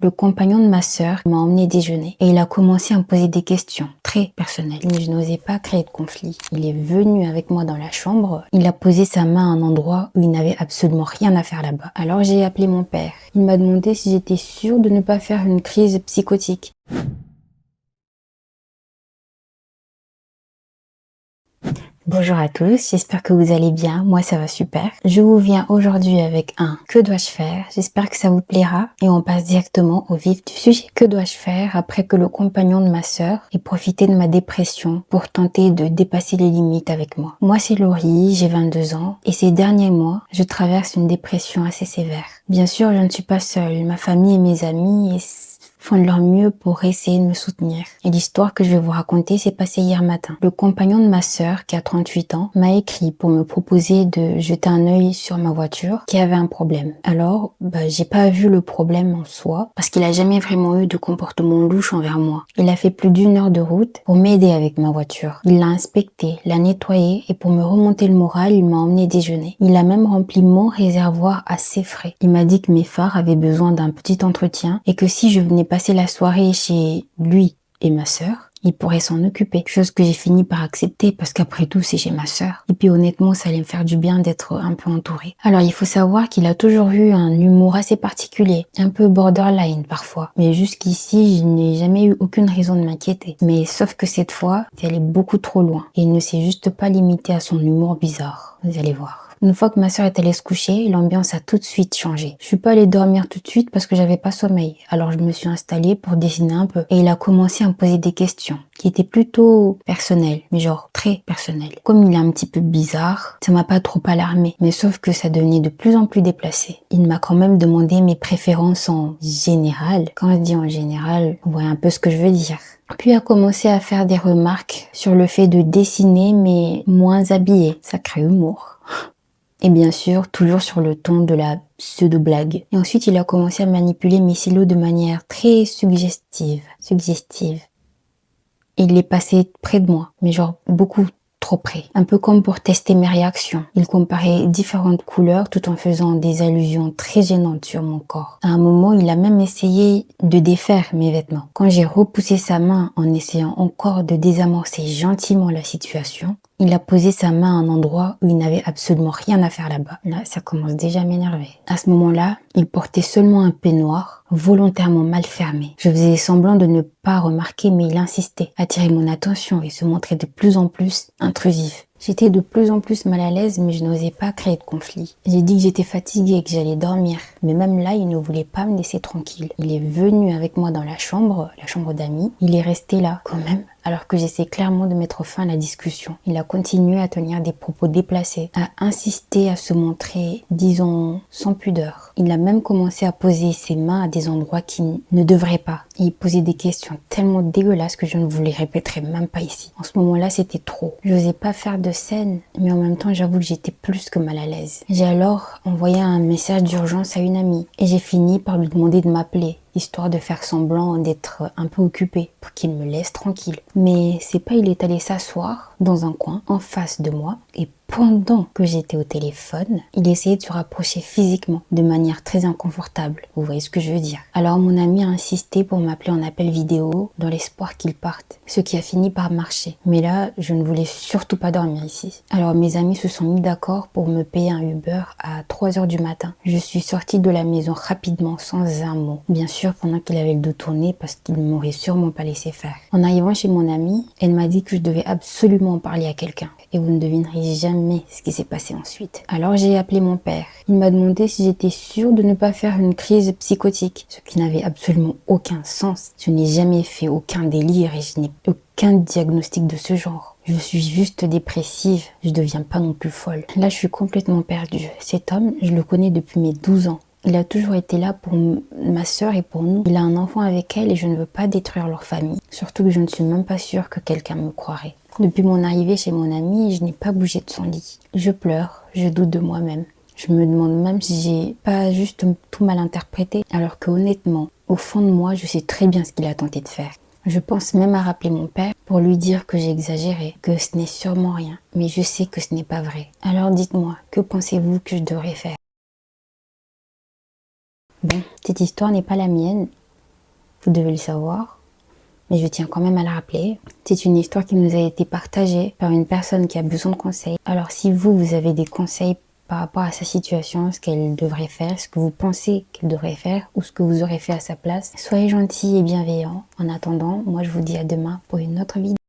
Le compagnon de ma sœur m'a emmené déjeuner et il a commencé à me poser des questions très personnelles. Mais je n'osais pas créer de conflit. Il est venu avec moi dans la chambre. Il a posé sa main à un endroit où il n'avait absolument rien à faire là-bas. Alors j'ai appelé mon père. Il m'a demandé si j'étais sûre de ne pas faire une crise psychotique. Bonjour à tous, j'espère que vous allez bien, moi ça va super. Je vous viens aujourd'hui avec un « Que dois-je faire ?» J'espère que ça vous plaira et on passe directement au vif du sujet. Que dois-je faire après que le compagnon de ma sœur ait profité de ma dépression pour tenter de dépasser les limites avec moi? Moi c'est Laurie, j'ai 22 ans et ces derniers mois, je traverse une dépression assez sévère. Bien sûr, je ne suis pas seule, ma famille et mes amis font de leur mieux pour essayer de me soutenir. Et l'histoire que je vais vous raconter s'est passée hier matin. Le compagnon de ma sœur, qui a 38 ans, m'a écrit pour me proposer de jeter un œil sur ma voiture qui avait un problème. Alors, j'ai pas vu le problème en soi parce qu'il a jamais vraiment eu de comportement louche envers moi. Il a fait plus d'1 heure de route pour m'aider avec ma voiture. Il l'a inspectée, l'a nettoyée et pour me remonter le moral, il m'a emmené déjeuner. Il a même rempli mon réservoir à ses frais. Il m'a dit que mes phares avaient besoin d'un petit entretien et que si je venais passer la soirée chez lui et ma sœur, il pourrait s'en occuper. Chose que j'ai fini par accepter parce qu'après tout, c'est chez ma sœur. Et puis honnêtement, ça allait me faire du bien d'être un peu entourée. Alors il faut savoir qu'il a toujours eu un humour assez particulier, un peu borderline parfois. Mais jusqu'ici, je n'ai jamais eu aucune raison de m'inquiéter. Mais sauf que cette fois, c'est allé beaucoup trop loin. Et il ne s'est juste pas limité à son humour bizarre. Vous allez voir. Une fois que ma sœur est allée se coucher, l'ambiance a tout de suite changé. Je suis pas allée dormir tout de suite parce que j'avais pas sommeil. Alors je me suis installée pour dessiner un peu. Et il a commencé à me poser des questions qui étaient plutôt personnelles, mais genre très personnelles. Comme il est un petit peu bizarre, ça m'a pas trop alarmée. Mais sauf que ça devenait de plus en plus déplacé. Il m'a quand même demandé mes préférences en général. Quand je dis en général, vous voyez un peu ce que je veux dire. Puis a commencé à faire des remarques sur le fait de dessiner mais moins habillé. Sacré humour. Et bien sûr, toujours sur le ton de la pseudo-blague. Et ensuite, il a commencé à manipuler mes stylos de manière très suggestive. Et il est passé près de moi, mais genre beaucoup trop près. Un peu comme pour tester mes réactions. Il comparait différentes couleurs tout en faisant des allusions très gênantes sur mon corps. À un moment, il a même essayé de défaire mes vêtements. Quand j'ai repoussé sa main en essayant encore de désamorcer gentiment la situation, il a posé sa main à un endroit où il n'avait absolument rien à faire là-bas. Là, ça commence déjà à m'énerver. À ce moment-là, il portait seulement un peignoir, volontairement mal fermé. Je faisais semblant de ne pas remarquer, mais il insistait, attirait mon attention et se montrait de plus en plus intrusif. J'étais de plus en plus mal à l'aise, mais je n'osais pas créer de conflit. J'ai dit que j'étais fatiguée et que j'allais dormir. Mais même là, il ne voulait pas me laisser tranquille. Il est venu avec moi dans la chambre d'amis. Il est resté là, quand même, alors que j'essaie clairement de mettre fin à la discussion. Il a continué à tenir des propos déplacés, à insister à se montrer, disons, sans pudeur. Il a même commencé à poser ses mains à des endroits qui ne devraient pas. Et il posait des questions tellement dégueulasses que je ne vous les répéterai même pas ici. En ce moment-là, c'était trop. Je n'osais pas faire de scène, mais en même temps, j'avoue que j'étais plus que mal à l'aise. J'ai alors envoyé un message d'urgence à une amie et j'ai fini par lui demander de m'appeler, histoire de faire semblant d'être un peu occupée pour qu'il me laisse tranquille. Mais c'est pas, il est allé s'asseoir dans un coin en face de moi et pendant que j'étais au téléphone, il essayait de se rapprocher physiquement de manière très inconfortable. Vous voyez ce que je veux dire? Alors mon ami a insisté pour m'appeler en appel vidéo dans l'espoir qu'il parte, ce qui a fini par marcher. Mais là, je ne voulais surtout pas dormir ici. Alors mes amis se sont mis d'accord pour me payer un Uber à 3 heures du matin. Je suis sortie de la maison rapidement sans un mot. Bien sûr, pendant qu'il avait le dos tourné parce qu'il ne m'aurait sûrement pas laissé faire. En arrivant chez mon amie, elle m'a dit que je devais absolument en parler à quelqu'un. Et vous ne devinerez jamais ce qui s'est passé ensuite. Alors j'ai appelé mon père. Il m'a demandé si j'étais sûre de ne pas faire une crise psychotique, ce qui n'avait absolument aucun sens. Je n'ai jamais fait aucun délire et je n'ai aucun diagnostic de ce genre. Je suis juste dépressive, je deviens pas non plus folle. Là, je suis complètement perdue. Cet homme, je le connais depuis mes 12 ans. Il a toujours été là pour ma sœur et pour nous. Il a un enfant avec elle et je ne veux pas détruire leur famille. Surtout que je ne suis même pas sûre que quelqu'un me croirait. Depuis mon arrivée chez mon ami, je n'ai pas bougé de son lit. Je pleure, je doute de moi-même. Je me demande même si j'ai pas juste tout mal interprété, alors que honnêtement, au fond de moi, je sais très bien ce qu'il a tenté de faire. Je pense même à rappeler mon père pour lui dire que j'ai exagéré, que ce n'est sûrement rien, mais je sais que ce n'est pas vrai. Alors dites-moi, que pensez-vous que je devrais faire? Bon, cette histoire n'est pas la mienne, vous devez le savoir, mais je tiens quand même à la rappeler. C'est une histoire qui nous a été partagée par une personne qui a besoin de conseils. Alors si vous avez des conseils par rapport à sa situation, ce qu'elle devrait faire, ce que vous pensez qu'elle devrait faire ou ce que vous aurez fait à sa place, soyez gentils et bienveillants. En attendant, moi je vous dis à demain pour une autre vidéo.